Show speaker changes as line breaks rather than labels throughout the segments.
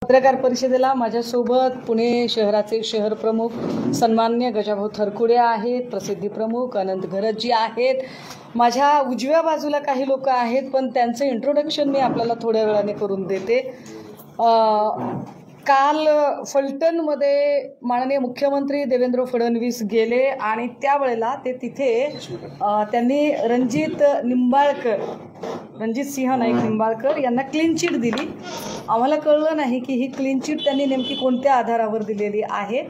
पत्रकार परिषदेला माझ्यासोबत पुणे शहराचे शहर प्रमुख सन्माननीय गजाभाऊ थरकुडे आहेत, प्रसिद्धी प्रमुख अनंत घरतजी आहेत, माझ्या उजव्या बाजूला काही लोक आहेत, पण त्यांचं इंट्रोडक्शन मी आपल्याला थोड्या वेळाने करून देते। काल फलटणमध्ये माननीय मुख्यमंत्री देवेंद्र फडणवीस गेले आणि त्यावेळेला ते तिथे त्यांनी रणजित सिंह नाईक निंबाळकर यांना क्लीन चिट दिली। आम्हाला कळलं नाही की ही क्लीन चिट त्यांनी नेमकी कोणत्या आधारावर दिलेली आहे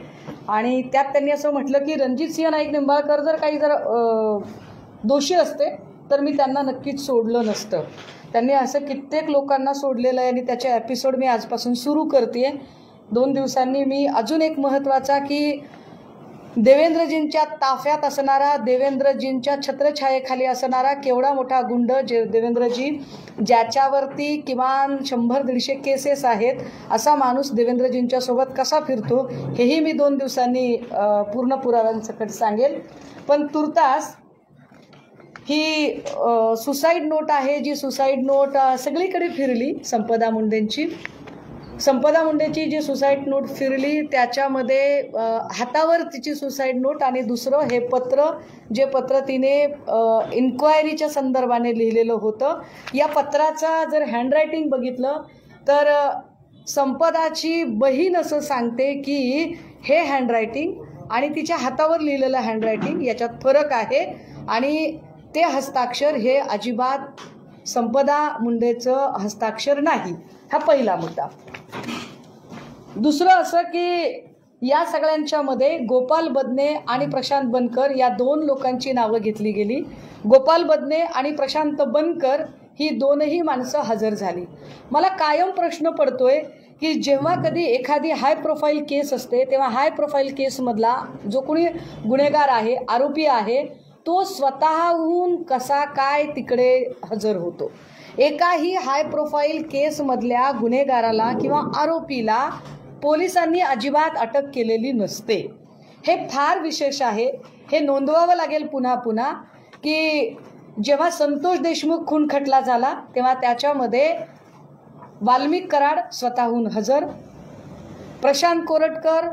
आणि त्यात त्यांनी असं म्हटलं की रणजित सिंह नाईक निंबाळकर जर दोषी असते तर मी त्यांना नक्कीच सोडलं नसतं। त्यांनी असं कित्येक लोकांना सोडलेलं आहे आणि त्याचे एपिसोड मी आजपासून सुरू करते। 2 दिवसांनी मी अजून एक महत्त्वाचा की देवेंद्रजींच्या ताफ्यात असणारा, देवेंद्रजींच्या छत्रछायेखाली असणारा केवढा मोठा गुंड देवेंद्रजी, ज्याच्यावरती किमान 100-150 केसेस आहेत, असा माणूस देवेंद्रजींच्या सोबत कसा फिरतो हेही मी 2 दिवसांनी पूर्ण पुराव्यांसकट सांगेल। पण तुर्तास ही सुसाईड नोट आहे, जी सुसाईड नोट सगळीकडे फिरली, संपदा मुंडेची जी सुसाईड नोट फिरली त्याच्यामध्ये हातावर तिची सुसाईड नोट आणि दुसरं हे पत्र, जे पत्र तिने इन्क्वायरीच्या संदर्भाने लिहिलेलं होतं। या पत्राचा जर हँडरायटिंग बघितलं तर संपदाची बहीण असं सांगते की हे हँडरायटिंग आणि तिच्या हातावर लिहिलेलं हँडरायटिंग याच्यात फरक आहे आणि ते हस्ताक्षर हे अजिबात संपदा मुंडेचं हस्ताक्षर नाही। हा पहिला मुद्दा। दुसरं असं की या सगळ्यांच्या मध्ये गोपाल बदने आणि प्रशांत बनकर या 2 लोकांची नावं घेतली गेली। गोपाल बदने आणि प्रशांत बनकर ही दोनही माणसं हजर झाली। मला कायम प्रश्न पडतोय की जेव्हा कधी एखादी हाय प्रोफाईल केस असते तेव्हा हाय प्रोफाईल केसमधला जो कोणी गुन्हेगार आहे, आरोपी आहे, तो स्वतःहून कसा काय तिकडे हजर होतो। एकाही हाय प्रोफाईल केसमधल्या गुन्हेगाराला किंवा आरोपीला पोलिसांनी अजिबात अटक केलेली नसते। हे फार विशेष आहे। हे नोंदवावं लागेल पुन्हा पुन्हा की जेव्हा संतोष देशमुख खून खटला झाला तेव्हा त्याच्यामध्ये वाल्मिक कराड स्वतःहून हजर, प्रशांत कोरटकर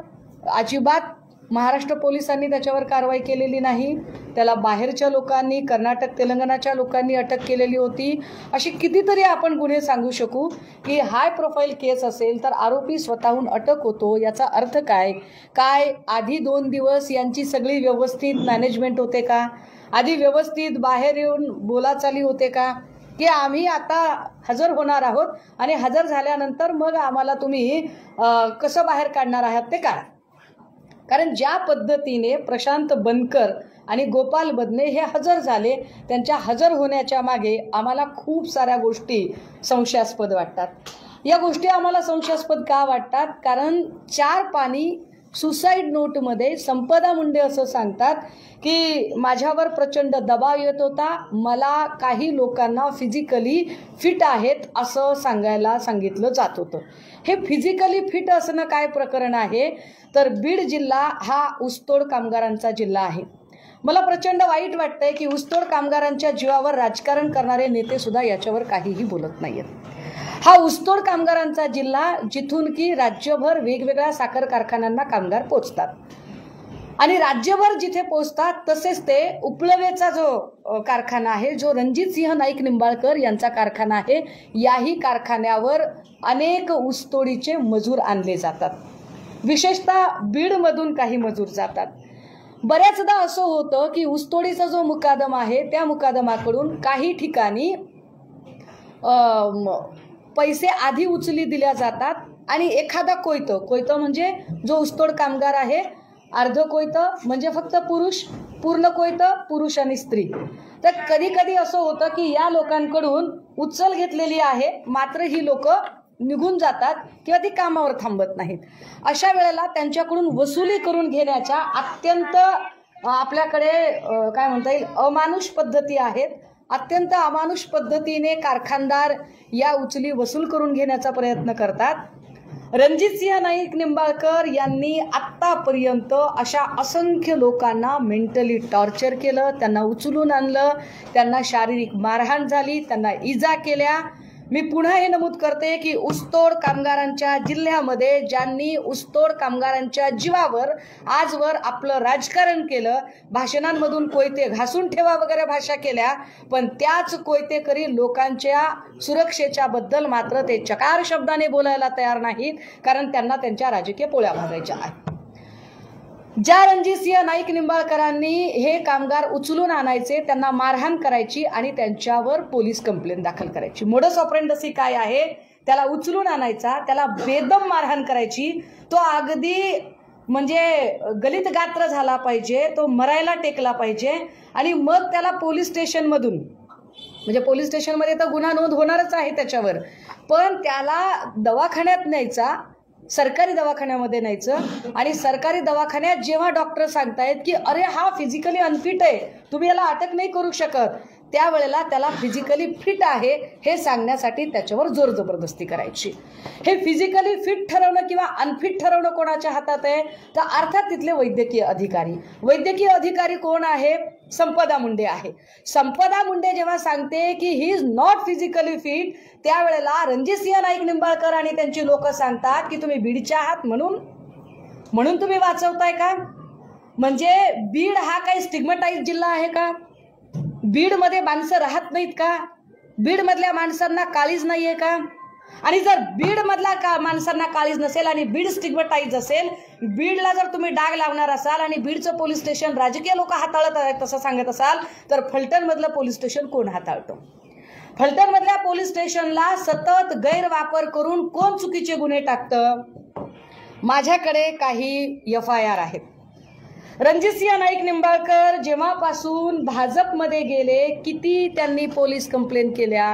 अजिबात महाराष्ट्र पोलिसांनी त्याच्यावर कारवाई केलेली नाही, त्याला बाहेरच्या लोकांनी, कर्नाटक तेलंगणाच्या लोकांनी अटक केलेली होती। अशी कितीतरी आपण गुन्हे सांगू शकू की हाय प्रोफाईल केस असेल तर आरोपी स्वतःहून अटक होतो। याचा अर्थ काय आधी 2 दिवस यांची सगळी व्यवस्थित मॅनेजमेंट होते का? आधी व्यवस्थित बाहेर येऊन बोलाचाली होते का की आम्ही आता हजर होणार आहोत आणि हजर झाल्यानंतर मग आम्हाला तुम्ही कसं बाहेर काढणार आहात ते काय? कारण ज्या पद्धतीने प्रशांत बनकर आणि गोपाल बदने हे हजर झाले, त्यांच्या हजर होण्याच्या मागे आम्हाला खूप साऱ्या गोष्टी संशयास्पद वाटतात। या गोष्टी आम्हाला संशयास्पद का वाटतात? कारण 4 पानी सुसाईड नोटमध्ये संपदा मुंडे असं सांगतात की माझ्यावर प्रचंड दबाव येत होता, मला काही लोकांना फिजिकली फिट आहेत असं सांगायला सांगितलं जात होतं। हे फिजिकली फिट असणं काय प्रकरण आहे तर बीड जिल्हा हा ऊसतोड कामगारांचा जिल्हा आहे। मला प्रचंड वाईट वाटतंय की ऊसतोड कामगारांच्या जीवावर राजकारण करणारे नेते सुद्धा याच्यावर काहीही बोलत नाहीत। हा ऊसतोड कामगारांचा जिल्हा जिथून की राज्यभर वेगवेगळ्या साखर कारखान्यांना कामगार पोचतात आणि राज्यभर जिथे पोचतात तसेच ते उपलवेचा जो कारखाना आहे, जो रणजित सिंह नाईक निंबाळकर यांचा कारखाना आहे, याही कारखान्यावर अनेक ऊसतोडीचे मजूर आणले जातात। विशेषतः बीडमधून काही मजूर जातात। बऱ्याचदा असं होतं की ऊसतोडीचा जो मुकादम आहे त्या मुकादमाकडून काही ठिकाणी पैसे आधी उचली दिल्या जातात आणि एखादा कोयतं म्हणजे जो ऊसतोड कामगार आहे, अर्ध कोयतं म्हणजे फक्त पुरुष, पूर्ण कोयतं पुरुष आणि स्त्री। तर कधी कधी असं होतं की या लोकांकडून उचल घेतलेली आहे मात्र ही लोक निघून जातात किंवा ती कामावर थांबत नाहीत। अशा वेळेला त्यांच्याकडून वसुली करून घेण्याच्या अत्यंत आपल्याकडे काय म्हणता येईल अमानुष पद्धती आहेत। अत्यंत अमानुष पद्धतीने कारखानदार या उचली वसूल करून घेण्याचा प्रयत्न करतात। रणजित सिंह नाईक निंबाळकर यांनी आत्तापर्यंत अशा असंख्य लोकांना मेंटली टॉर्चर केलं, त्यांना उचलून आणलं, त्यांना शारीरिक मारहाण झाली, त्यांना इजा केल्या। मी पुन्हा हे नमूद करते की ऊसतोड कामगारांच्या जिल्ह्यामध्ये ज्यांनी ऊसतोड कामगारांच्या जीवावर आजवर आपलं राजकारण केलं, भाषणांमधून कोयते घासून ठेवा वगैरे भाषा केल्या, पण त्याच कोयतेकरी लोकांच्या सुरक्षेच्या बद्दल मात्र ते चकार शब्दाने बोलायला तयार नाहीत, कारण त्यांना त्यांच्या राजकीय पोळ्या भाजायच्या आहेत. ज्या रणजितसिंह नाईक निंबाळकरांनी हे कामगार उचलून आणायचे, त्यांना मारहाण करायची आणि त्यांच्यावर पोलीस कंप्लेंट दाखल करायची. मोडस ऑपरेंडसी काय आहे? त्याला उचलून आणायचा, त्याला बेदम मारहाण करायची, तो अगदी म्हणजे गलित गात्र झाला पाहिजे, तो मरायला टेकला पाहिजे आणि मग त्याला पोलीस स्टेशनमधून, म्हणजे पोलीस स्टेशनमध्ये तर गुन्हा नोंद होणारच आहे त्याच्यावर, पण त्याला दवाखान्यात न्यायचा, सरकारी दवाखान्यामध्ये न्यायचं आणि सरकारी दवाखान्यात जेव्हा डॉक्टर सांगतायत की अरे हा फिजिकली अनफिट आहे, तुम्ही याला अटक नाही करू शकत, त्यावेळेला त्याला फिजिकली फिट आहे हे सांगण्यासाठी त्याच्यावर जोर जबरदस्ती करायची. हे फिजिकली फिट ठरवणं किंवा अनफिट ठरवणं कोणाच्या हातात आहे? तर अर्थात तिथले वैद्यकीय अधिकारी. वैद्यकीय अधिकारी कोण आहे? संपदा मुंडे आहे. संपदा मुंडे जेव्हा सांगते की he is not physically fit, त्यावेळेला रणजितसिंह नाईक निंबाळकर आणि त्यांची लोक सांगतात की तुम्ही बीडच्या आहात म्हणून तुम्ही वाचवताय का? म्हणजे बीड हा काही स्टिग्मटाइज जिल्हा आहे का? बीडमध्ये माणसं राहत नाहीत का? बीडमधल्या माणसांना काळीज नाहीये का? आणि जर बीडमधला माणसांना काळीज नसेल आणि बीड स्टिग्मटाइज असेल, बीडला जर तुम्ही डाग लावणार असाल आणि बीडचं पोलीस स्टेशन राजकीय लोक हाताळत आहेत तसं सांगत असाल, तर फलटणमधलं पोलीस स्टेशन कोण हाताळतं? फलटणमधल्या पोलीस स्टेशनला सतत गैरवापर करून कोण चुकीचे गुन्हे टाकतं? माझ्याकडे काही FIR आहेत. रणजितसिंह नाईक निंबाळकर जेव्हापासून भाजपमध्ये गेले, किती त्यांनी पोलीस कंप्लेंट केल्या?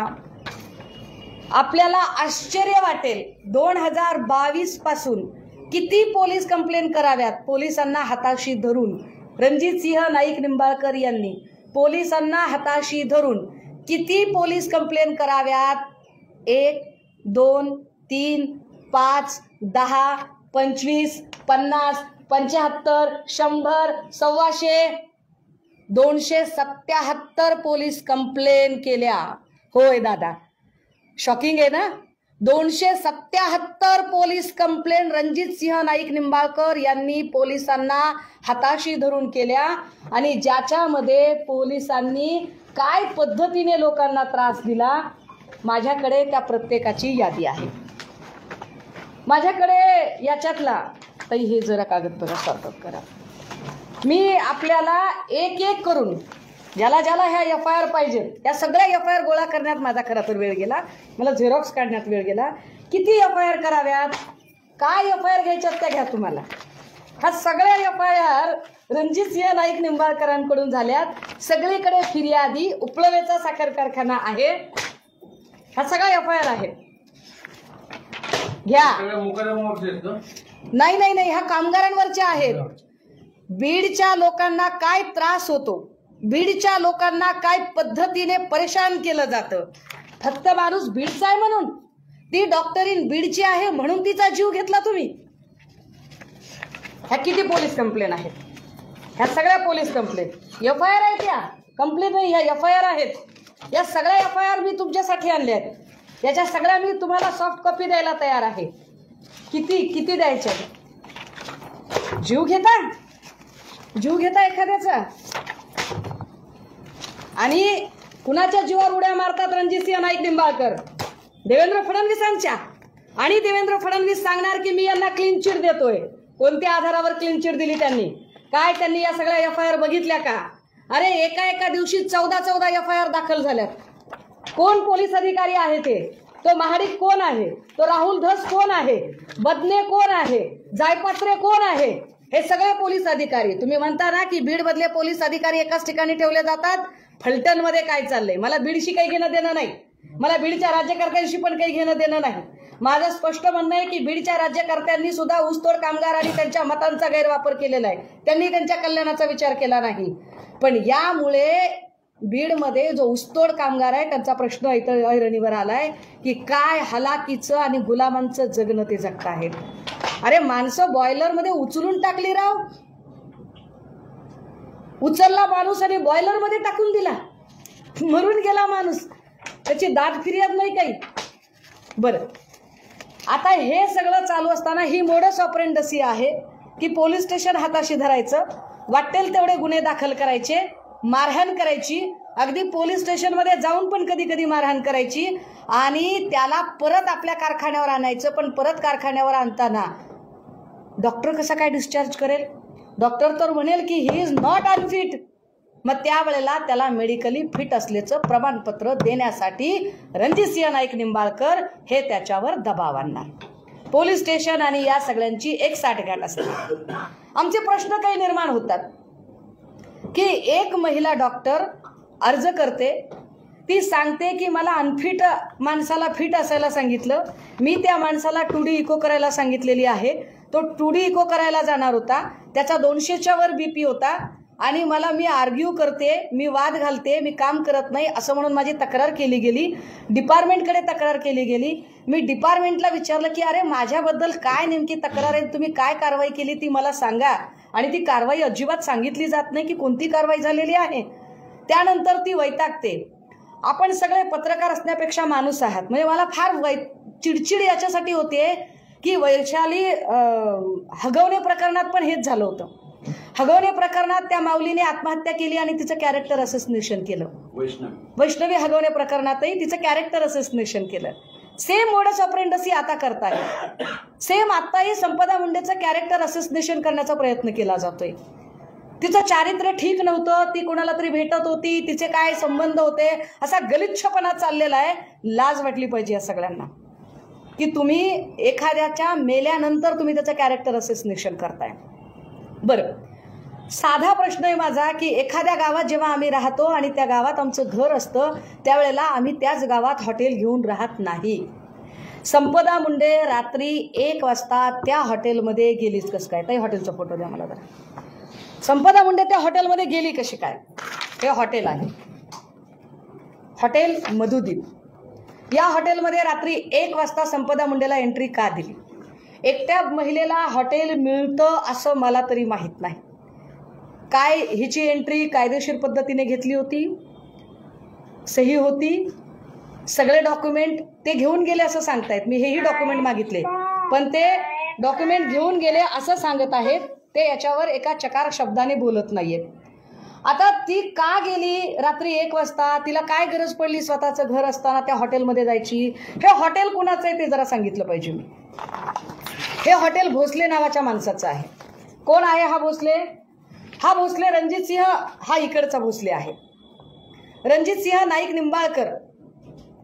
आपल्याला आश्चर्य वाटेल, 2022 पासून किती पोलीस कंप्लेंट कराव्यात? पोलिसांना हाताशी धरून रणजितसिंह नाईक निंबाळकर यांनी पोलिसांना हाताशी धरून किती पोलीस कंप्लेंट कराव्यात? 1, 2, 3, 5, 10, 25, 50, 75, 100, 125, 277 पोलीस कंप्लेंट केल्या. होय दादा, शॉकिंग आहे ना? 277 पोलीस कंप्लेंट रणजितसिंह नाईक निंबाळकर यांनी पोलिसांना हाताशी धरून केल्या आणि ज्याच्यामध्ये पोलिसांनी काय पद्धतीने लोकांना त्रास दिला, माझ्याकडे त्या प्रत्येकाची यादी आहे. माझ्याकडे याच्यातला ताई हे जरा कागद बघा, सॉर्ट करा. मी आपल्याला एक एक करून ज्याला ज्याला ह्या FIR पाहिजे या सगळ्या FIR गोळा करण्यात माझा खरा तर वेळ गेला, मला झेरॉक्स काढण्यात वेळ गेला. किती FIR कराव्यात, काय FIR घ्यायच्यात त्या घ्या तुम्हाला. ह्या सगळ्या FIR रणजितसिंह नाईक निंबाळकरांकडून झाल्यात. सगळीकडे फिर्यादी उपळवेचा साखर कारखाना आहे, ह्या सगळ्या FIR आहेत. घ्या. नाही, ह्या कामगारांवरच्या आहेत. बीडच्या लोकांना काय त्रास होतो, बीडच्या लोकांना काय पद्धतीने परेशान केलं जातं, फक्त माणूस बीडचा आहे म्हणून, ती डॉक्टरीन बीडची आहे म्हणून तिचा जीव घेतला तुम्ही. ह्या किती पोलीस कंप्लेंट आहेत? ह्या सगळ्या पोलीस कंप्लेंट FIR आहेत. या कंप्लेंट नाही, ह्या FIR आहेत. या सगळ्या FIR मी तुमच्यासाठी आणल्या आहेत. याच्या सगळ्या मी तुम्हाला सॉफ्ट कॉपी द्यायला तयार आहे. किती द्यायच्या? जीव घेता एखाद्याचा आणि कुणाच्या जीवावर उड्या मारतात रणजितसिंह नाईक निंबाळकर? देवेंद्र फडणवीसांच्या. आणि देवेंद्र फडणवीस सांगणार की मी यांना क्लीन चिट देतोय. कोणत्या आधारावर क्लीन चिट दिली त्यांनी? काय त्यांनी या सगळ्या FIR बघितल्या का? अरे एका दिवशी 14 FIR दाखल झाल्यात. कोण पोलीस अधिकारी आहे ते? तो महाडिक कोण आहे? तो राहुल धस कोण आहे? बदने कोण आहे? जायपात्रे कोण आहे? हे सगळे पोलीस अधिकारी. तुम्ही म्हणता ना की बीड मधले पोलीस अधिकारी एकाच ठिकाणी ठेवले जातात. फलटण मध्ये काय चाललंय? मला बीडशी काही घेणं देणं नाही, मला बीडच्या राज्यकर्त्यांशी पण काही घेणं देणं नाही. माझं स्पष्ट म्हणणं आहे की बीडच्या राज्यकर्त्यांनी सुद्धा ऊसतोड कामगार आणि त्यांच्या मतांचा गैरवापर केलेला आहे. त्यांनी त्यांच्या कल्याणाचा विचार केला नाही. पण यामुळे बीडमध्ये जो ऊसतोड कामगार आहे त्यांचा प्रश्न इथं ऐरणीवर आलाय की काय हलाकीचं आणि गुलामांचं जगणं ते जगताहेत. अरे माणसं बॉयलरमध्ये उचलून टाकली राव. उचलला माणूस आणि बॉयलरमध्ये टाकून दिला, मरून गेला माणूस. त्याची दाद फिर्याद नाही काही. बरं, आता हे सगळं चालू असताना ही मोडस ऑपरेंडसी आहे की पोलीस स्टेशन हाताशी धरायचं, वाटेल तेवढे गुन्हे दाखल करायचे, मारहाण करायची, अगदी पोलीस स्टेशनमध्ये जाऊन पण कधी कधी मारहाण करायची आणि त्याला परत आपल्या कारखान्यावर आणायचं. पण परत कारखान्यावर आणताना डॉक्टर कसा काय डिस्चार्ज करेल? डॉक्टर तर म्हणेल की ही इज नॉट अनफिट. मग त्यावेळेला त्याला मेडिकली फिट असल्याचं प्रमाणपत्र देण्यासाठी रणजितसिंह नाईक निंबाळकर हे त्याच्यावर दबाव आणणार. पोलीस स्टेशन आणि या सगळ्यांची एक साठगाठ असते. आमचे प्रश्न काही निर्माण होतात की एक महिला डॉक्टर अर्ज करते, ती सांगते की मला अनफिट माणसाला फिट असायला सांगितलं, मी त्या माणसाला 2D इको करायला सांगितलेली आहे. तो 2D इको करायला जाणार होता, त्याचा 200च्या वर BP होता आणि मी आर्ग्यू करते, मी वाद घालते, मी काम करत नाही असं म्हणून माझी तक्रार केली गेली. डिपार्टमेंटकडे तक्रार केली गेली. मी डिपार्टमेंटला विचारलं की अरे माझ्याबद्दल काय नेमकी तक्रार आहे, तुम्ही काय कारवाई केली ती मला सांगा. आणि ती कारवाई अजिबात सांगितली जात नाही की कोणती कारवाई झालेली आहे. त्यानंतर ती वैतागते. आपण सगळे पत्रकार असण्यापेक्षा माणूस आहात, म्हणजे मला फार चिडचिड याच्यासाठी होते की वैशाली हगवणे प्रकरणात पण हेच झालं होतं. हगवणे प्रकरणात त्या माऊलीने आत्महत्या केली आणि तिचं कॅरेक्टर असोसिएशन केलं. वैष्णवी हगवणे प्रकरणातही तिचं कॅरेक्टर असोसिएशन केलं. सेम मोडस ऑपरेंडसी आता करताय. सेम आताही संपदा मुंडेचं कॅरेक्टर असोसिएशन करण्याचा प्रयत्न केला जातोय. तिचं चारित्र्य ठीक नव्हतं, ती कोणाला तरी भेटत होती, तिचे काय संबंध होते, असा गलिच्छपणा चाललेला आहे. लाज वाटली पाहिजे या सगळ्यांना की तुम्ही एखाद्याच्या मेल्यानंतर तुम्ही त्याचं कॅरेक्टर असोसिएशन करताय. बरं, साधा प्रश्न आहे माझा की एखाद्या गावात जेव्हा आम्ही राहतो आणि त्या गावात आमचं घर असतं त्यावेळेला आम्ही त्याच गावात हॉटेल घेऊन राहत नाही. संपदा मुंडे रात्री 1 वाजता त्या हॉटेलमध्ये गेलीच कसं काय? ताई हॉटेलचा फोटो द्या मला जरा. संपदा मुंडे त्या हॉटेलमध्ये गेली कशी काय? हे हॉटेल आहे, हॉटेल मधुदीप. या हॉटेलमध्ये रात्री 1 वाजता संपदा मुंडेला एंट्री का दिली? एकट्या महिलेला हॉटेल मिळतं असं मला तरी माहीत नाही. काय हिची एंट्री कायदेशीर पद्धतीने घेतली होती, सही होती, सगळे डॉक्युमेंट ते घेऊन गेले असं सांगतायत. मी हेही डॉक्युमेंट मागितले पण ते डॉक्युमेंट घेऊन गेले असं सांगत आहेत. ते याच्यावर एका चकार शब्दाने बोलत नाहीयेत. आता ती का गेली रात्री 1 वाजता? तिला काय गरज पडली स्वतःचं घर असताना त्या हॉटेलमध्ये जायची? हे हॉटेल कुणाचं आहे ते जरा सांगितलं पाहिजे मी. हे हॉटेल भोसले नावाच्या माणसाचं आहे. कोण आहे हा भोसले? हा भोसले रणजितसिंह हा इकडचा भोसले आहे. रणजितसिंह नाईक निंबाळकर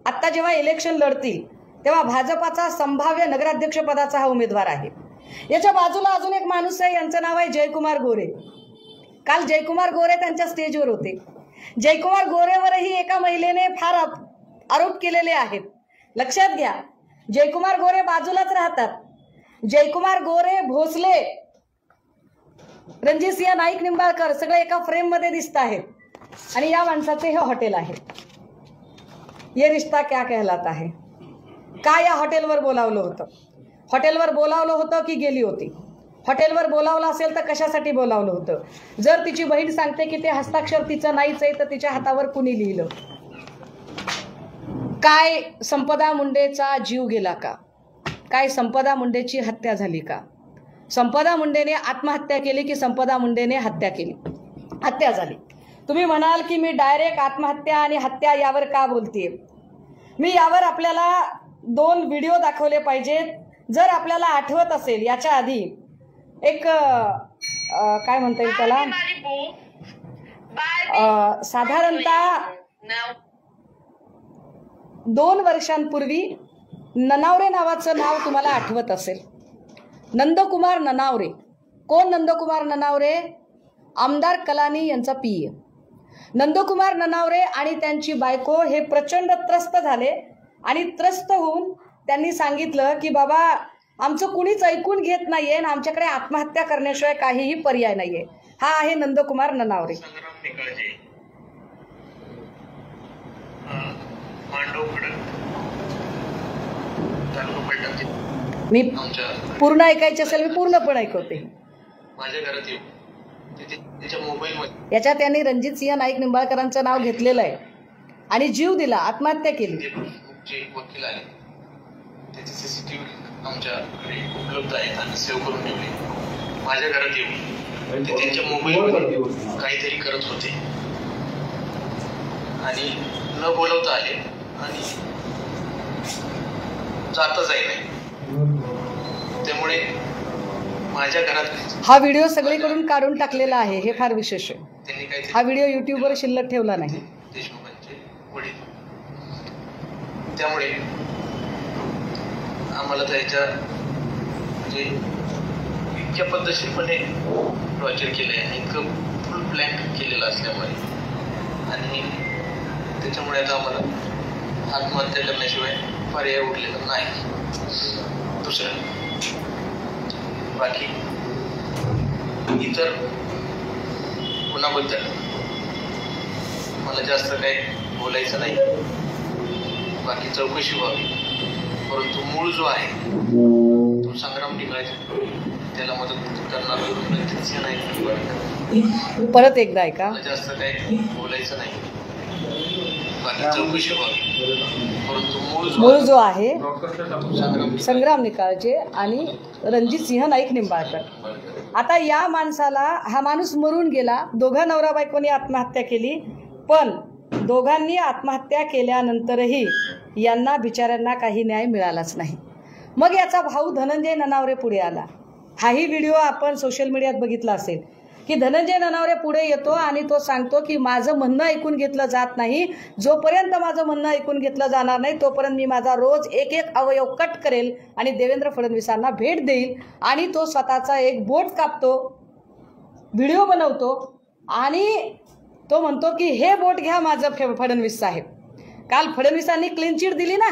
आत्ता जेव्हा इलेक्शन लढतील तेव्हा भाजपाचा संभाव्य नगराध्यक्ष पदाचा हा उमेदवार आहे. याच्या बाजूला अजून एक माणूस आहे, यांचं नाव आहे जयकुमार गोरे. काल जयकुमार गोरे त्यांच्या स्टेजवर होते. जयकुमार गोरेवरही एका महिलेने फार आरोप केलेले आहेत. लक्षात घ्या, जयकुमार गोरे बाजूलाच राहतात. जयकुमार गोरे, भोसले, रणजितसिंह नाईक निंबाळकर सगळे एका फ्रेम मध्ये दिसत आहेत आणि या माणसाचे हे हॉटेल आहे. ये रिश्ता क्या कहलाता है. का या हॉटेलवर बोलावलं होतं? हॉटेलवर बोलावलं होतं की गेली होती? हॉटेलवर बोलावलं असेल तर कशासाठी बोलावलं होतं? जर तिची बहीण सांगते की ते हस्ताक्षर तिचं नाहीच आहे तर तिच्या हातावर कुणी लिहिलं? काय संपदा मुंडेचा जीव गेला का? काय संपदा मुंडेची हत्या झाली का? संपदा मुंडेने आत्महत्या केली की संपदा मुंडेने हत्या केली? हत्या झाली. तुम्ही म्हणाल की मी डायरेक्ट आत्महत्या आणि हत्या यावर का बोलतेय? मी यावर आपल्याला 2 व्हिडिओ दाखवले पाहिजेत. जर आपल्याला आठवत असेल याच्या आधी एक काय म्हणता येईल त्याला, साधारणतः 2 वर्षांपूर्वी ननावरे नावाचं नाव तुम्हाला आठवत असेल. नंदकुमार ननावरे. कोण नंदकुमार ननावरे? आमदार कलानी यांचा पीए. नंदकुमार ननावरे आणि त्यांची बायको हे प्रचंड त्रस्त झाले आणि त्रस्त होऊन त्यांनी सांगितलं की बाबा आमचं कुणीच ऐकून घेत नाहीये आणि आमच्याकडे आत्महत्या करण्याशिवाय काहीही पर्याय नाहीये. हा आहे नंदकुमार ननावरे. मी पूर्ण ऐकायचे असेल मी पूर्ण पण ऐकवते.
माझ्या घरात येऊ तिच्या मोबाईलमध्ये
याच्यात त्यांनी रणजितसिंह नाईक निंबाळकरांचं नाव घेतलेलं आहे आणि जीव दिला, आत्महत्या केली.
जे वकील आले त्याचे CCTV आमच्याकडे उपलब्ध आहेत आणि सेव्ह करून ठेवले. माझ्या घरात येऊन ते त्यांच्या मोबाईलमध्ये काहीतरी करत होते आणि न बोलवता आले आणि जाता नाही. त्यामुळे माझ्या घरात
हा व्हिडिओ सगळीकडून काढून टाकलेला आहे, हे फार विशेष आहे.
त्यांनी काहीतरी
हा व्हिडिओ युट्यूबवर शिल्लक ठेवला नाही.
देशमुखांचे वडील. त्यामुळे आम्हाला त्याच्या म्हणजे इतक्या पद्धतशीरपणे टॉर्चर केलंय आणि इतकं फुल ब्लँक केलेलं असल्यामुळे आणि त्याच्यामुळे आता आम्हाला आत्महत्या करण्याशिवाय पर्याय उरलेला नाही. दुसरं बाकी इतर गुन्ह्याबद्दल मला जास्त काही बोलायचं नाही. बाकी चौकशी व्हावी, परंतु मूळ जो आहे तो संग्राम निकाळजे, त्याला मदत करणार नाही.
परत एकदा ऐका.
मला जास्त काही बोलायचं नाही. बाकी चौकशी व्हावी, परंतु मूळ
जो आहे संग्राम निकाळजे आणि रणजितसिंह नाईक निंबाळकर. आता या माणसाला, हा माणूस मरून गेला, दोघं नवरा बायकोनी आत्महत्या केली, पण दोघांनी आत्महत्या केल्यानंतरही यांना बिचाऱ्यांना काही न्याय मिळालाच नाही. मग याचा भाऊ धनंजय ननावरे पुढे आला. हाही व्हिडिओ आपण सोशल मीडियात बघितला असेल की धनंजय ननावरे पुढे येतो आणि तो सांगतो की माझं म्हणणं ऐकून घेतलं जात नाही. जोपर्यंत माझं म्हणणं ऐकून घेतलं जाणार नाही तोपर्यंत मी माझा रोज एक एक अवयव कट करेल आणि देवेंद्र फडणवीसांना भेट देईल. आणि तो स्वतःचा एक बोट कापतो, व्हिडिओ बनवतो आणि तो म्हणतो की हे बोट घ्या माझं फडणवीस साहेब. काल फडणवीसांनी क्लीन चिट दिली ना,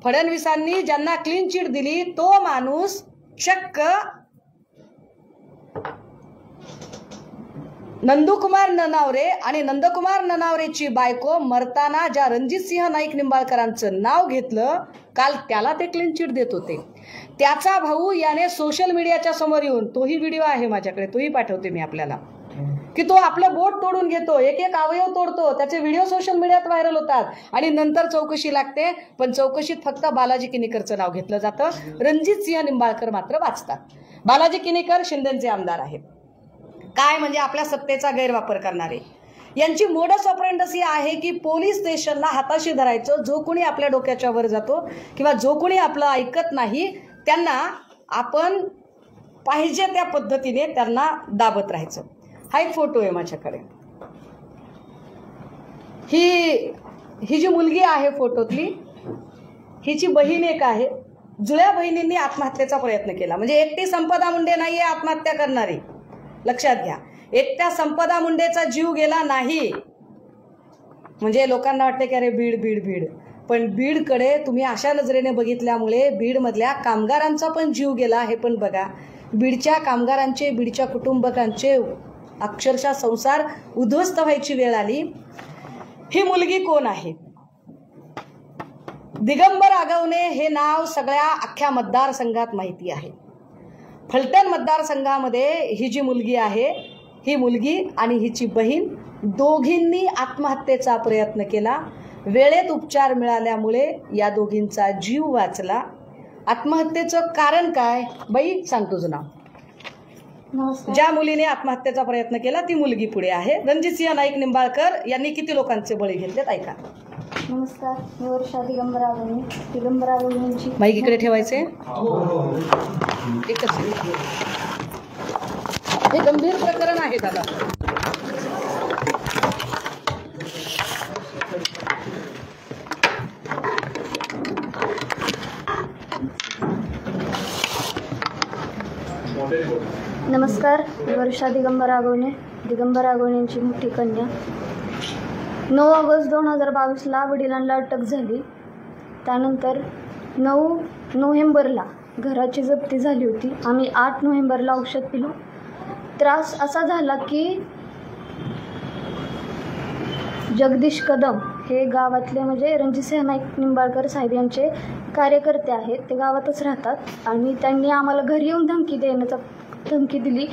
फडणवीसांनी ज्यांना क्लीन चिट दिली तो माणूस चक्क नंदकुमार ननावरे आणि नंदकुमार ननावरेची बायको मरताना ज्या रणजितसिंह नाईक निंबाळकरांचं नाव घेतलं, काल त्याला ते क्लीन चिट देत होते. त्याचा भाऊ याने सोशल मीडियाच्या समोर येऊन, तोही व्हिडिओ आहे माझ्याकडे, तोही पाठवते मी आपल्याला, की तो आपलं बोट तोडून घेतो, एक एक अवयव तोडतो. त्याचे व्हिडिओ सोशल मीडियात व्हायरल होतात आणि नंतर चौकशी लागते, पण चौकशीत फक्त बालाजी किनीकरचं नाव घेतलं जातं. रणजितसिंह निंबाळकर मात्र वाचतात. बालाजी किनीकर शिंदेचे आमदार आहेत. काय म्हणजे आपल्या सत्तेचा गैरवापर करणारे. यांची मोडस ऑपरेंडस ही आहे की पोलीस स्टेशनला हाताशी धरायचं. जो कोणी आपल्या डोक्याच्या वर जातो किंवा जो कोणी आपलं ऐकत नाही त्यांना आपण पाहिजे त्या पद्धतीने त्यांना दाबत राहायचं. हा एक फोटो आहे माझ्याकडे. ही जी मुलगी आहे फोटोतली, हिची बहीण एक आहे. जुळ्या बहिणींनी आत्महत्येचा प्रयत्न केला. म्हणजे एकटी संपदा मुंडे नाहीये आत्महत्या करणारी, लक्षात घ्या. एकट्या संपदा मुंडेचा जीव गेला नाही. म्हणजे लोकांना वाटते की अरे बीड बीड बीड, पण बीडकडे तुम्ही अशा नजरेने बघितल्यामुळे बीडमधल्या कामगारांचा पण जीव गेला हे पण बघा. बीडच्या कामगारांचे, बीडच्या कुटुंबकांचे अक्षरशः संसार उद्ध्वस्त व्हायची वेळ आली. ही मुलगी कोण आहे? दिगंबर आगवणे हे नाव सगळ्या अख्ख्या मतदारसंघात माहिती आहे. फलटण मतदारसंघामध्ये ही जी मुलगी आहे, ही मुलगी आणि हिची बहीण दोघींनी आत्महत्येचा प्रयत्न केला. वेळेत उपचार मिळाल्यामुळे या दोघींचा जीव वाचला. आत्महत्येचं कारण काय बाई सांग तुझं नाव.
नमस्कार.
ज्या मुलीने आत्महत्येचा प्रयत्न केला ती मुलगी पुढे आहे. रणजितसिंह नाईक निंबाळकर यांनी किती लोकांचे बळी घेतलेत ऐका.
नमस्कार, मी वर्षा दिगंबर आगवणे. दिगंबर आगवणेंची
माईक इकडे ठेवायचे. एकच हे गंभीर प्रकरण आहे दादा.
नमस्कार, मी वर्षा दिगंबर आगवणे. दिगंबर आगवणेंची मोठी कन्या. 9 ऑगस्ट 2022ला वडिलांना अटक झाली. त्यानंतर 9 नोव्हेंबरला घराची जप्ती झाली होती. आम्ही 8 नोव्हेंबरला औषध पिलो. त्रास असा झाला की जगदीश कदम हे गावातले म्हणजे रणजितसिंह नाईक निंबाळकर साहेब यांचे कार्यकर्ते आहेत. ते गावातच राहतात आणि त्यांनी आम्हाला घरी येऊन धमकी दिली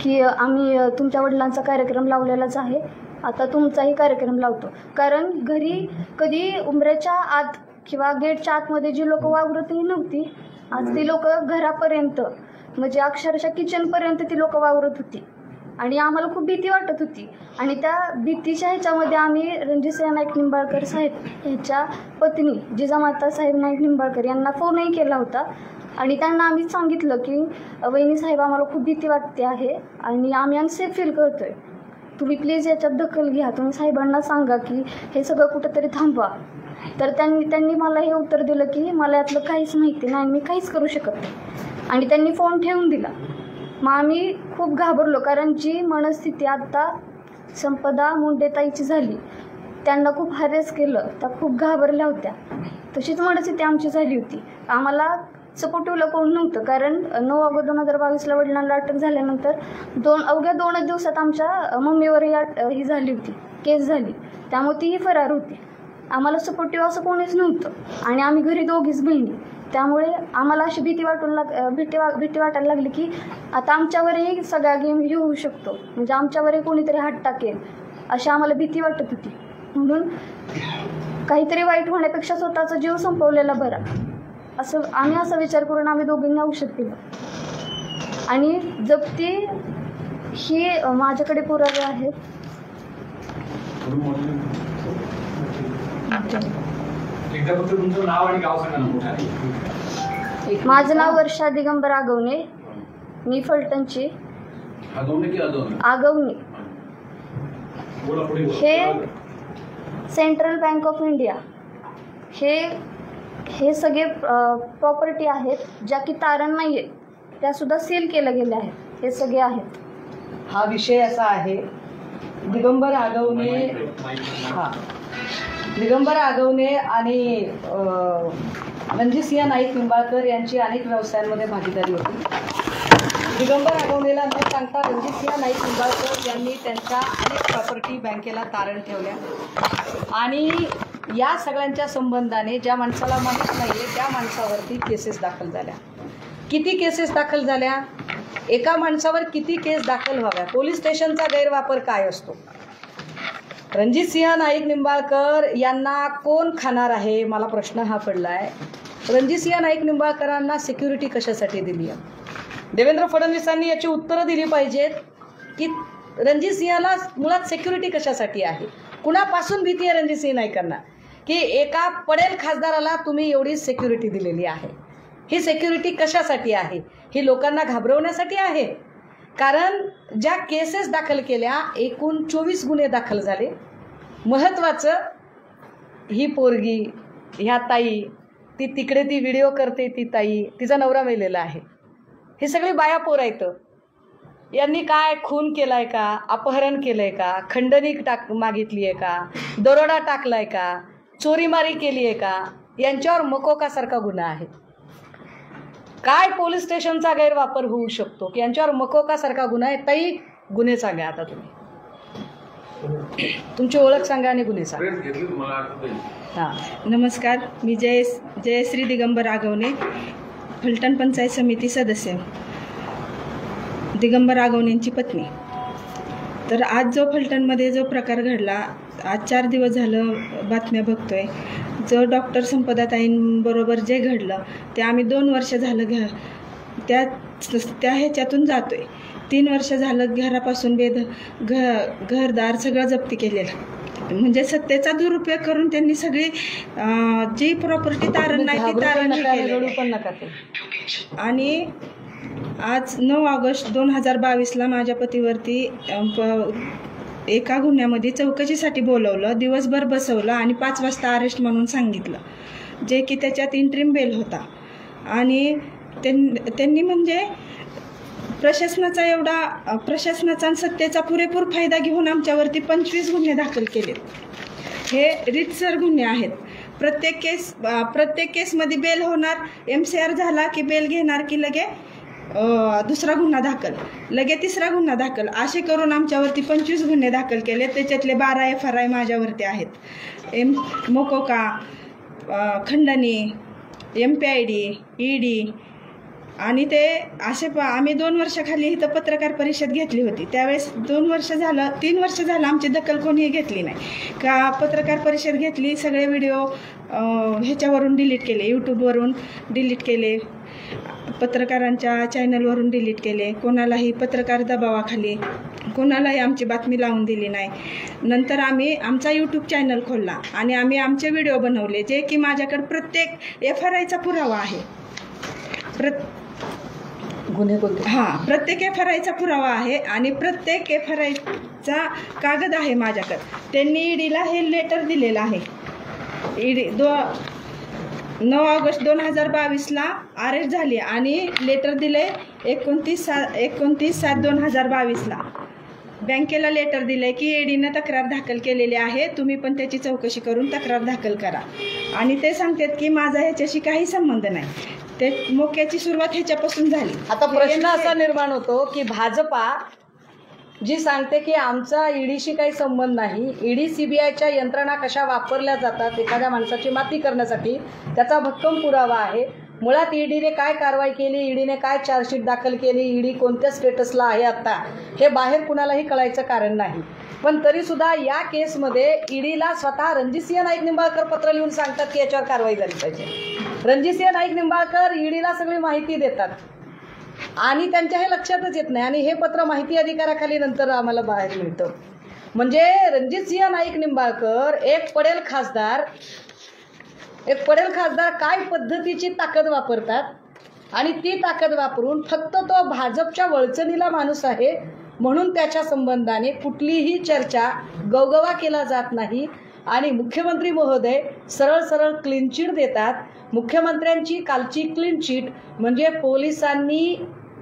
की आम्ही तुमच्या वडिलांचा कार्यक्रम लावलेलाच आहे, आता तुमचाही कार्यक्रम लावतो. कारण घरी कधी उंबऱ्याच्या आत किंवा गेटच्या आतमध्ये जी लोक वावरतही नव्हती, आज ती लोक घरापर्यंत म्हणजे अक्षरशः किचनपर्यंत ती लोक वावरत होती आणि आम्हाला खूप भीती वाटत होती. आणि त्या भीतीच्या ह्याच्यामध्ये आम्ही रणजितसिंह नाईक निंबाळकर साहेब ह्याच्या पत्नी जिजामाता साहेब नाईक निंबाळकर यांना फोनही केला होता आणि त्यांना आम्ही सांगितलं की वहिनी साहेब, आम्हाला खूप भीती वाटते आहे आणि आम्ही अनसेफ फील करतोय, तुम्ही प्लीज याच्यात दखल घ्या, तुम्ही साहेबांना सांगा की हे सगळं कुठंतरी थांबवा. तर त्यांनी मला हे उत्तर दिलं की मला यातलं काहीच माहिती नाही, मी काहीच करू शकत नाही, आणि त्यांनी फोन ठेवून दिला. मग आम्ही खूप घाबरलो, कारण जी मनस्थिती आत्ता संपदा मुंडेताईची झाली, त्यांना खूप हॅरेस केलं, त्या खूप घाबरल्या होत्या, तशीच मनस्थिती आमची झाली होती. आम्हाला सपोर्टिव्हला कोण नव्हतं, कारण 9 ऑगस्ट 2022 वडिलांना अटक झाल्यानंतर अवघ्या 2 दिवसात आमच्या मम्मीवर ही झाली होती, केस झाली, त्यामुळे तीही फरार होती. आम्हाला सपोर्टिव्ह असं कोणीच नव्हतं आणि आम्ही घरी दोघीच बहिणी, त्यामुळे आम्हाला अशी भीती वाटायला लागली की आता आमच्यावरही सगळा गेम हे होऊ शकतो, म्हणजे आमच्यावरही कोणीतरी हात टाकेल, अशी आम्हाला भीती वाटत होती. म्हणून काहीतरी वाईट होण्यापेक्षा स्वतःचा जीव संपवलेला बरा, असं आम्ही असा विचार करून आम्ही दोघींनी औषध पिलं. आणि जप्ती ही माझ्याकडे पुरावे आहेत. माझं नाव वर्षा दिगंबर आगवणे, मी फलटणची. आगवणे हे सेंट्रल बँक ऑफ इंडिया हे सगळे प्रॉपर्टी आहेत ज्या की तारण नाही आहेत, त्यासुद्धा सील केल्या गेल्या आहेत, हे सगळे आहेत.
हा विषय असा आहे, दिगंबर आगवणे आणि रणजितसिंह नाईक निंबाळकर यांची अनेक व्यवसायांमध्ये भागीदारी होती. दिगंबर आगवणेला न सांगता रणजितसिंह नाईक निंबाळकर यांनी त्यांच्या अनेक प्रॉपर्टी बँकेला तारण ठेवल्या आणि या सगळ्यांच्या संबंधाने ज्या माणसाला माहीत नाही आहे त्या माणसावरती केसेस दाखल झाल्या. किती केसेस दाखल झाल्या? एका माणसावर किती केस दाखल व्हाव्या? पोलीस स्टेशनचा गैरवापर काय असतो? रणजितसिंह नाईक निंबाळकर यांना कोण खाणार आहे? मला प्रश्न हा पडला आहे. रणजितसिंह नाईक निंबाळकरांना सिक्युरिटी कशासाठी दिली आहे? देवेंद्र फडणवीसांनी याची उत्तरं दिली पाहिजेत की रणजितसिंहला मुळात सिक्युरिटी कशासाठी आहे? कुणापासून भीती आहे रणजितसिंह नाईकांना की एका पडेल खासदाराला तुम्ही एवढी सिक्युरिटी दिलेली आहे? ही सिक्युरिटी कशासाठी आहे? ही लोकांना घाबरवण्यासाठी आहे? कारण ज्या केसेस दाखल केल्या, एकूण 24 गुन्हे दाखल झाले. महत्त्वाचं, ही पोरगी, ह्या ताई, ती तिकडे ती व्हिडिओ करते, ती ताई, तिचा नवरा मेलेला आहे. हे सगळे बाया पोर आहेत. यांनी काय खून केलाय का? अपहरण केलंय का? खंडणी मागितली आहे का? दरोडा टाकलाय का? चोरीमारी केली आहे का? यांच्यावर मकोकासारखा गुन्हा आहे. काय पोलीस स्टेशनचा गैरवापर होऊ शकतो की यांच्यावर मकोकासारखा गुन्हा आहे? ताई, गुन्हे सांगा आता तुम्ही, तुमची ओळख सांगा आणि गुन्हे सांगा.
हां, नमस्कार, मी जयश्री दिगंबर आगवणे, फलटण पंचायत समिती सदस्य, दिगंबर आगवणेंची पत्नी. तर आज जो फलटणमध्ये जो प्रकार घडला, आज 4 दिवस झालं बातम्या बघतोय, जो डॉक्टर संपदाताईंबरोबर जे घडलं ते आम्ही 2 वर्ष झालं त्या ह्याच्यातून जातोय. 3 वर्ष झालं घरापासून घरदार सगळं जप्ती केलेलं, म्हणजे सत्तेचा दुरुपयोग करून त्यांनी सगळी जी प्रॉपर्टी तारण नाही ती तारण केली. आणि आज 9 ऑगस्ट 2022 माझ्या पतीवरती एका गुन्ह्यामध्ये चौकशीसाठी बोलवलं, दिवसभर बसवलं आणि 5 वाजता अरेस्ट म्हणून सांगितलं, जे की त्याच्यात इंट्रीम बेल होता. आणि त्यांनी म्हणजे प्रशासनाचा आणि सत्तेचा पुरेपूर फायदा घेऊन आमच्यावरती 25 गुन्हे दाखल केलेत. हे रीतसर गुन्हे आहेत. प्रत्येक केसमध्ये बेल होणार, MCR झाला की बेल घेणार की लगे दुसरा गुन्हा दाखल, लगे तिसरा गुन्हा दाखल, असे करून आमच्यावरती 25 गुन्हे दाखल केले. त्याच्यातले 12 FRI माझ्यावरती आहेत. मकोका, खंडणी, MPID, ED. आणि ते असे आम्ही 2 वर्षाखाली इथं पत्रकार परिषद घेतली होती. त्यावेळेस 3 वर्ष झालं आमची दखल कोणीही घेतली नाही. का पत्रकार परिषद घेतली, सगळे व्हिडिओ ह्याच्यावरून डिलीट केले, यूट्यूबवरून डिलीट केले, पत्रकारांच्या चॅनलवरून डिलीट केले. कोणालाही पत्रकार दबावाखाली कोणालाही आमची बातमी लावून दिली नाही. नंतर आम्ही आमचा यूट्यूब चॅनल खोलला आणि आम्ही आमचे व्हिडिओ बनवले, जे की माझ्याकडे प्रत्येक FRIचा पुरावा आहे. प्रत्येक FRIचा पुरावा आहे आणि प्रत्येक FRIचा कागद आहे माझ्याकडे. त्यांनी ईडीला हे लेटर दिलेलं आहे. ईडी 9 ऑगस्ट 2022ला अरेस्ट झाली आणि लेटर दिले 29/7/2022ला. बँकेला लेटर दिले की ईडीनं तक्रार दाखल केलेली आहे, तुम्ही पण त्याची चौकशी करून तक्रार दाखल करा. आणि ते सांगतात की माझा ह्याच्याशी काही संबंध नाही. ते मोक्याची सुरुवात ह्याच्यापासून झाली.
आता प्रश्न असा निर्माण होतो की भाजपा जी सांगते की आमचा ईडीशी काही संबंध नाही, ईडी CBIच्या यंत्रणा कशा वापरल्या जातात एखाद्या माणसाची माती करण्यासाठी त्याचा भक्कम पुरावा आहे. मुळात ईडीने काय कारवाई केली, ईडीने काय चार्जशीट दाखल केली, ईडी कोणत्या स्टेटसला आहे आता, हे बाहेर कुणालाही कळायचं कारण नाही. पण तरीसुद्धा या केसमध्ये ईडीला स्वतः रणजितसिंह नाईक निंबाळकर पत्र लिहून सांगतात की याच्यावर कारवाई झाली पाहिजे. रणजितसिंह नाईक निंबाळकर ईडीला सगळी माहिती देतात आणि त्यांच्या हे लक्षातच येत नाही आणि हे पत्र माहिती अधिकाराखाली नंतर आम्हाला बाहेर मिळतं. म्हणजे रणजितसिंह नाईक निंबाळकर एक पडेल खासदार काय पद्धतीची ताकद वापरतात आणि ती ताकद वापरून फक्त तो भाजपच्या वळचणीला माणूस आहे म्हणून त्याच्या संबंधाने कुठलीही चर्चा गवगवा केला जात नाही. आणि मुख्यमंत्री महोदय सरळ सरळ क्लीन चिट देतात. मुख्यमंत्र्यांची कालची क्लीन चिट म्हणजे पोलिसांनी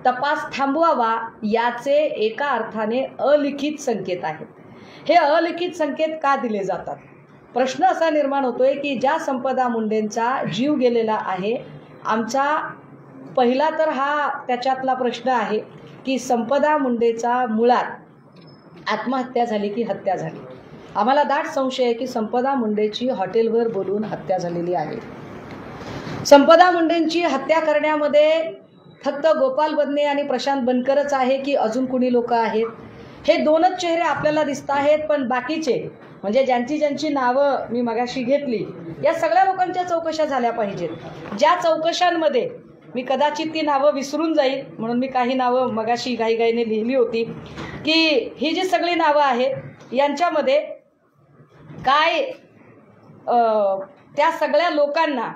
तपास थांबवावा याचे एका अर्थाने अलिखित संकेत आहेत. हे अलिखित संकेत का दिले जातात? प्रश्न असा निर्माण होतोय की ज्या संपदा मुंडेंचा जीव गेलेला आहे, आमचा पहिला तर हा त्याच्यातला प्रश्न आहे की संपदा मुंडेचा मुळात आत्महत्या झाली की हत्या झाली. आम्हाला दाट संशय आहे की संपदा मुंडेची हॉटेलवर बोलून हत्या झालेली आहे. संपदा मुंडेंची हत्या करण्यामध्ये फक्त गोपाल बदने आणि प्रशांत बनकरच आहे की अजून कुणी लोक आहेत? हे दोनच चेहरे आपल्याला दिसत आहेत, पण बाकीचे म्हणजे ज्यांची नावं मी मगाशी घेतली या सगळ्या लोकांच्या चौकशा झाल्या पाहिजेत. ज्या चौकशांमध्ये मी कदाचित ती नावं विसरून जाईल म्हणून मी काही नावं मगाशी घाईघाईने लिहिली होती की ही जी सगळी नावं आहेत यांच्यामध्ये काय त्या सगळ्या लोकांना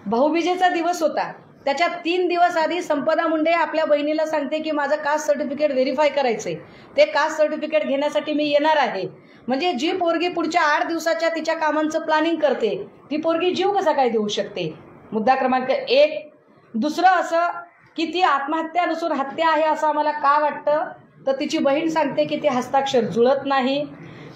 भाऊबीजेचा दिवस होता, त्याच्या 3 दिवस आधी संपदा मुंडे आपल्या बहिणीला सांगते की माझं कास्ट सर्टिफिकेट व्हेरीफाय करायचंय, ते कास्ट सर्टिफिकेट घेण्यासाठी मी येणार आहे. म्हणजे जी पोरगी पुढच्या 8 दिवसाच्या तिच्या कामांचं प्लॅनिंग करते ती पोरगी जीव कसा काय देऊ शकते? मुद्दा क्रमांक 1. दुसरं असं की ती आत्महत्या नसून हत्या आहे असं आम्हाला का वाटतं, तर तिची बहीण सांगते की ते हस्ताक्षर जुळत नाही.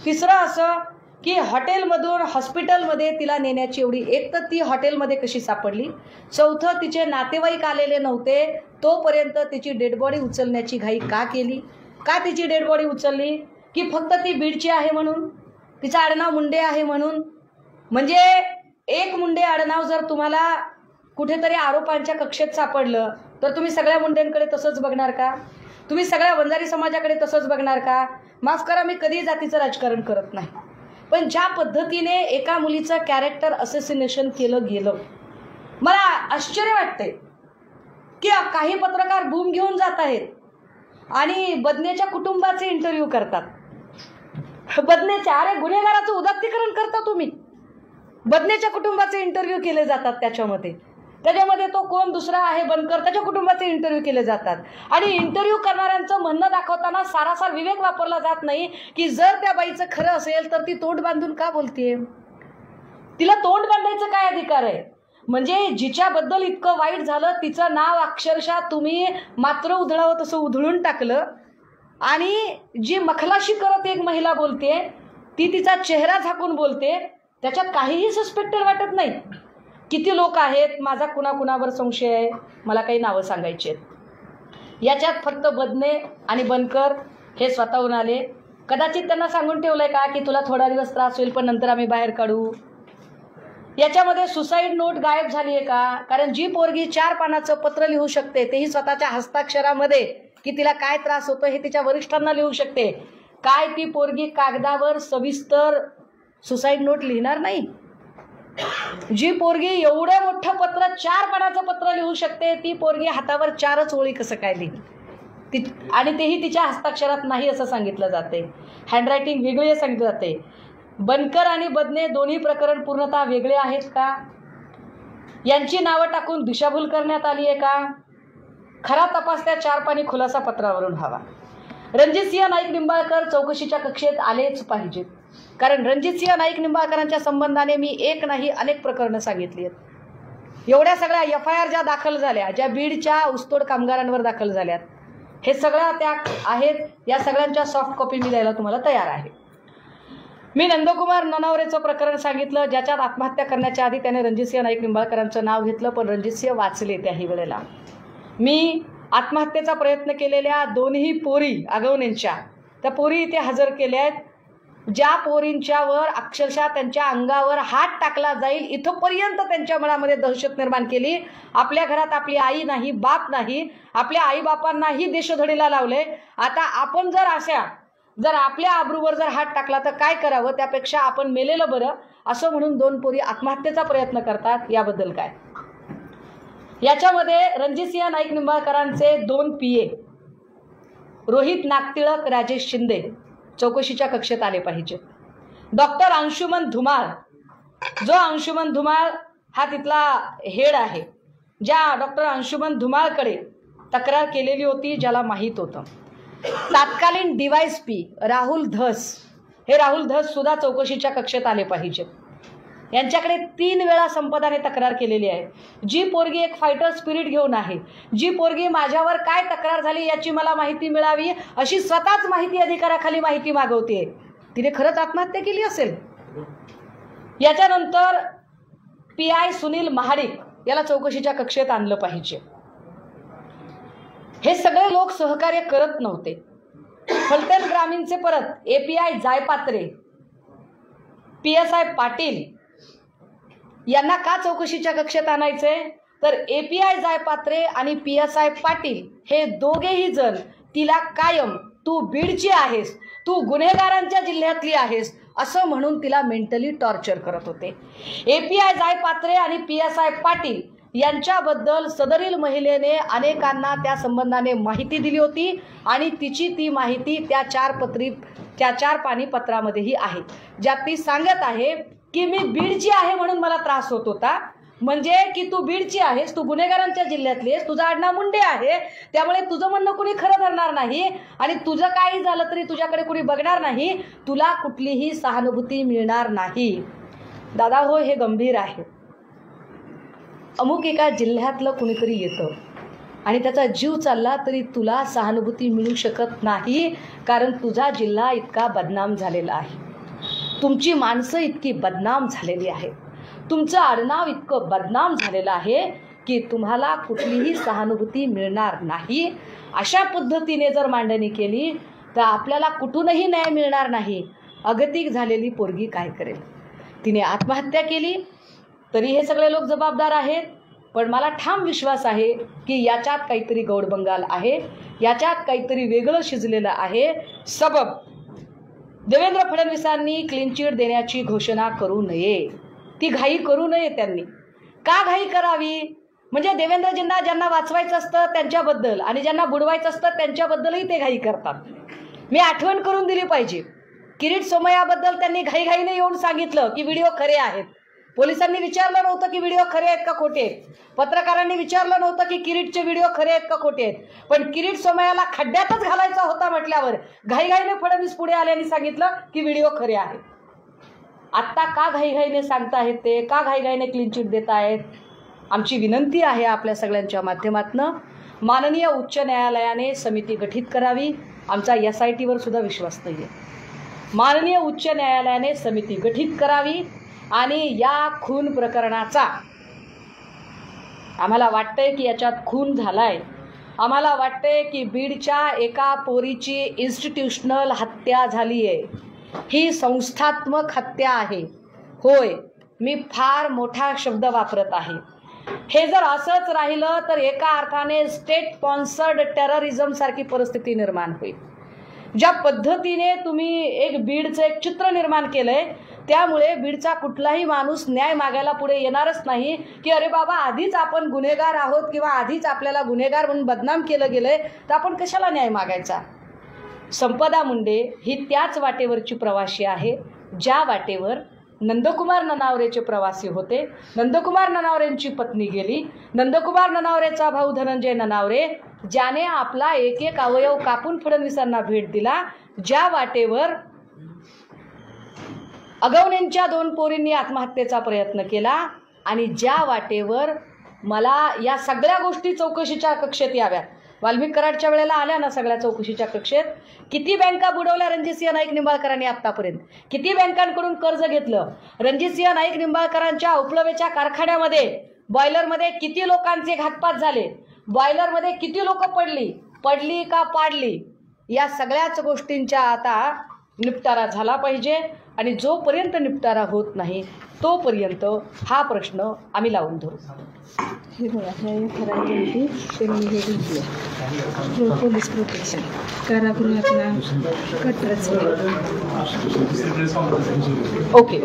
तिसरं असं की हॉटेलमधून हॉस्पिटलमध्ये तिला नेण्याची एवढी, एक तर ती हॉटेलमध्ये कशी सापडली, चौथं तिचे नातेवाईक आलेले नव्हते तोपर्यंत तिची डेड बॉडी उचलण्याची घाई का केली? का तिची डेड बॉडी उचलली? की फक्त ती बीडची आहे म्हणून, तिचं आडनाव मुंडे आहे म्हणून? म्हणजे एक मुंडे आडनाव जर तुम्हाला कुठेतरी आरोपांच्या कक्षेत सापडलं तर तुम्ही सगळ्या मुंडेंकडे तसंच बघणार का? तुम्ही सगळ्या वंजारी समाजाकडे तसंच बघणार का? माफ करा, मी कधी जातीचं राजकारण करत नाही, पण ज्या पद्धतीने एका मुलीचं कॅरेक्टर असॅसिनेशन केलं गेलं, मला आश्चर्य वाटते की काही पत्रकार बूम घेऊन जात आहेत आणि बदनेच्या कुटुंबाचे इंटरव्ह्यू करतात. बदनेच्या, अरे गुन्हेगाराचं उदात्तीकरण करता तुम्ही. बदनेच्या कुटुंबाचे इंटरव्ह्यू केले जातात, त्याच्यामध्ये तो कोण दुसरा आहे बनकर, त्याच्या कुटुंबाचे इंटरव्ह्यू केले जातात. आणि इंटरव्ह्यू करणाऱ्यांचं म्हणणं दाखवताना सारासार विवेक वापरला जात नाही की जर त्या बाईचं खरं असेल तर ती तोंड बांधून का बोलतेय? तिला तोंड बांधायचं काय अधिकार आहे? म्हणजे जिच्याबद्दल इतकं वाईट झालं तिचं नाव अक्षरशः तुम्ही मात्र उधळावं तसं उधळून टाकलं. आणि जी मखलाशी करत एक महिला बोलते ती तिचा चेहरा झाकून बोलते, त्याच्यात काहीही सस्पेक्टेड वाटत नाही. किती लोक आहेत, माझा कुणाकुणावर संशय आहे, मला काही नावं सांगायची आहेत. याच्यात फक्त बदने आणि बनकर हे स्वतःहून आले. कदाचित त्यांना सांगून ठेवलंय का की तुला थोडा दिवस त्रास होईल पण नंतर आम्ही बाहेर काढू? याच्यामध्ये सुसाईड नोट गायब झाली आहे का? कारण जी पोरगी 4 पानाचं पत्र लिहू शकते तेही स्वतःच्या हस्ताक्षरामध्ये की तिला काय त्रास होतो हे तिच्या वरिष्ठांना लिहू शकते, काय ती पोरगी कागदावर सविस्तर सुसाईड नोट लिहिणार नाही? जी पोरगी एवढं मोठं पत्र 4 पानाचं पत्र लिहू शकते, ती पोरगी हातावर 4च ओळी कसं काय लिहिली? आणि तेही तिच्या हस्ताक्षरात नाही असं सांगितलं जाते. हँडरायटिंग वेगळी सांगितलं जाते. बनकर आणि बदने दोन्ही प्रकरण पूर्णतः वेगळे आहेत का? यांची नावं टाकून दिशाभूल करण्यात आली आहे का? खरा तपास त्या 4 पानी खुलासा पत्रावरून हवा. रणजितसिंह नाईक निंबाळकर चौकशीच्या कक्षेत आलेच पाहिजेत, कारण रणजितसिंह नाईक निंबाळकरांच्या संबंधाने मी एक नाही अनेक प्रकरणं सांगितली आहेत. एवढ्या सगळ्या FIR ज्या दाखल झाल्या, ज्या बीडच्या ऊसतोड कामगारांवर दाखल झाल्यात, हे सगळ्या त्या आहेत. या सगळ्यांच्या सॉफ्ट कॉपी मी द्यायला तुम्हाला तयार आहे. मी नंदकुमार ननावरेचं प्रकरण सांगितलं, ज्याच्यात आत्महत्या करण्याच्या आधी त्याने रणजितसिंह नाईक निंबाळकरांचं नाव घेतलं, पण रणजितसिंह वाचले त्याही वेळेला. मी आत्महत्येचा प्रयत्न केलेल्या दोन्ही पोरी आगवणेंच्या, त्या पोरी इथे हजर केल्या आहेत. ज्या पोरींच्यावर अक्षरशः त्यांच्या अंगावर हात टाकला जाईल इथंपर्यंत त्यांच्या मनामध्ये दहशत निर्माण केली. आपल्या घरात आपली आई नाही, बाप नाही, आपल्या आईबापांनाही देशोधडीला लावले. आता आपण जर आपल्या आबरूवर जर हात टाकला तर काय करावं? त्यापेक्षा आपण मेलेलं बरं, असं म्हणून 2 पोरी आत्महत्येचा प्रयत्न करतात. याबद्दल काय? याच्यामध्ये रणजितसिंह नाईक निंबाळकरांचे 2 PA रोहित नागटिळक, राजेश शिंदे चौकशीच्या कक्षेत आले पाहिजे. डॉक्टर अंशुमन धुमाळ, जो अंशुमन धुमाळ हा तिथला हेड आहे, ज्या डॉक्टर अंशुमन धुमाळकडे तक्रार केलेली होती, ज्याला माहीत होतं. तत्कालीन DYSP राहुल धस, हे राहुल धस सुद्धा चौकशीच्या कक्षेत आले पाहिजे. यांच्याकडे 3 वेळा संपदाने तक्रार केलेली आहे. जी पोरगी एक फायटर स्पिरिट घेऊन आहे, जी पोरगी माझ्यावर काय तक्रार झाली याची मला माहिती मिळावी अशी स्वतःच माहिती अधिकाराखाली माहिती मागवते, तिने खरंच आत्महत्या केली असेल. याच्यानंतर PI सुनील महाडिक याला चौकशीच्या कक्षेत आणलं पाहिजे. हे सगळे लोक सहकार्य करत नव्हते. फलटण ग्रामीणचे परत API जायपात्रे, PSI पाटील यांना का चौकशीच्या कक्षेत आणायचे? तर API जायपात्रे आणि PSI पाटील हे दोघेही जण तिला कायम तू बीडची आहेस, तू गुन्हेगारांच्या जिल्ह्यातली आहेस असं म्हणून तिला मेंटली टॉर्चर करत होते. API जायपात्रे आणि PSI पाटील यांच्याबद्दल सदरील महिलेने अनेकांना त्या संबंधाने माहिती दिली होती आणि तिची ती माहिती त्या 4 पानी पत्रामध्येही आहे, ज्यात ती सांगत आहे की मी बीडची आहे म्हणून मला त्रास होत होता. म्हणजे की तू बीडची आहेस, तू गुन्हेगारांच्या जिल्ह्यातली आहेस, तुझा आडनाव मुंडे आहे, त्यामुळे तुझं म्हणणं कुणी खरं धरणार नाही आणि तुझं काही झालं तरी तुझ्याकडे कुणी बघणार नाही, तुला कुठलीही सहानुभूती मिळणार नाही. दादा हो, हे गंभीर आहे. अमुक एका जिल्ह्यातलं कुणीतरी येतं आणि त्याचा जीव चालला तरी तुला सहानुभूती मिळू शकत नाही, कारण तुझा जिल्हा इतका बदनाम झालेला आहे, तुमची माणसं इतकी बदनाम झालेली आहेत, तुमचं आडनाव इतकं बदनाम झालेलं आहे की तुम्हाला कुठलीही सहानुभूती मिळणार नाही. अशा पद्धतीने जर मांडणी केली तर आपल्याला कुठूनही न्याय मिळणार नाही. अगतिक झालेली पोरगी काय करेल? तिने आत्महत्या केली तरी हे सगळे लोक जबाबदार आहेत, पण मला ठाम विश्वास आहे की याच्यात काहीतरी गौडबंगाल आहे, याच्यात काहीतरी वेगळं शिजलेलं आहे. सबब देवेंद्र फडणवीसांनी क्लीन चिट देण्याची घोषणा करू नये, ती घाई करू नये. त्यांनी का घाई करावी? म्हणजे देवेंद्रजींना ज्यांना वाचवायचं असतं त्यांच्याबद्दल आणि ज्यांना बुडवायचं असतं त्यांच्याबद्दलही ते घाई करतात. मी आठवण करून दिली पाहिजे. किरीट सोमय्याबद्दल त्यांनी घाईघाईने येऊन सांगितलं की व्हिडिओ खरे आहेत. पोलिसांनी विचारलं नव्हतं की व्हिडिओ खरे आहेत का खोटे आहेत, पत्रकारांनी विचारलं नव्हतं की किरीटचे व्हिडिओ खरे आहेत का खोटे आहेत, पण किरीट सोमय्याला खड्ड्यातच घालायचा होता म्हटल्यावर घाईघाईने फडणवीस पुढे आले आणि सांगितलं की व्हिडिओ खरे आहेत. आत्ता का घाईघाईने सांगताहेत ते, का घाईघाईने क्लीन चिट देत आहेत? आमची विनंती आहे आपल्या सगळ्यांच्या माध्यमातून, माननीय उच्च न्यायालयाने समिती गठीत करावी. आमचा SITवर सुद्धा विश्वास नाही आहे. माननीय उच्च न्यायालयाने समिती गठीत करावी आणि या खून प्रकरणाचा, आम्हाला वाटतंय की याच्यात खून झालाय, आम्हाला वाटतंय की बीडच्या एका पोरीची इन्स्टिट्यूशनल हत्या झाली आहे, ही संस्थात्मक हत्या आहे. होय, मी फार मोठा शब्द वापरत आहे. हे जर असंच राहिलं तर एका अर्थाने स्टेट स्पॉन्सर्ड टेररिझम सारखी परिस्थिती निर्माण होईल. ज्या पद्धतीने तुम्ही एक बीडचं एक चित्र निर्माण केलंय त्यामुळे बीडचा कुठलाही माणूस न्याय मागायला पुढे येणारच नाही की अरे बाबा आधीच आपण गुन्हेगार आहोत किंवा आधीच आपल्याला गुन्हेगार म्हणून बदनाम केलं गेलंय तर आपण कशाला न्याय मागायचा. संपदा मुंडे ही त्याच वाटेवरची प्रवासी आहे ज्या वाटेवर नंदकुमार ननावरेचे प्रवासी होते. नंदकुमार ननावरेंची पत्नी गेली. नंदकुमार ननावरेचा भाऊ धनंजय ननावरे ज्याने आपला एक एक अवयव कापून फडणवीसांना भेट दिला, ज्या वाटेवर अगवणेंच्या 2 पोरींनी आत्महत्येचा प्रयत्न केला आणि ज्या वाटेवर मला या सगळ्या गोष्टी चौकशीच्या कक्षेत याव्यात. वाल्मिक कराडच्या वेळेला आल्या ना सगळ्या चौकशीच्या कक्षेत. किती बँका बुडवल्या रणजितसिंह नाईक निंबाळकरांनी आत्तापर्यंत, किती बँकांकडून कर्ज घेतलं. रणजितसिंह नाईक निंबाळकरांच्या उपलवेच्या कारखान्यामध्ये बॉयलरमध्ये किती लोकांचे घातपात झाले, बॉयलरमध्ये किती लोक पडली का पाडली, या सगळ्याच गोष्टींच्या आता निपटारा झाला पाहिजे. आणि जोपर्यंत निपटारा होत नाही तोपर्यंत हा प्रश्न आम्ही लावून धरू.
हे बघा, हे खराब त्यांनी हे घेतलं पोलीस प्रोटेक्शन कारागृहातला कटरच.
ओके.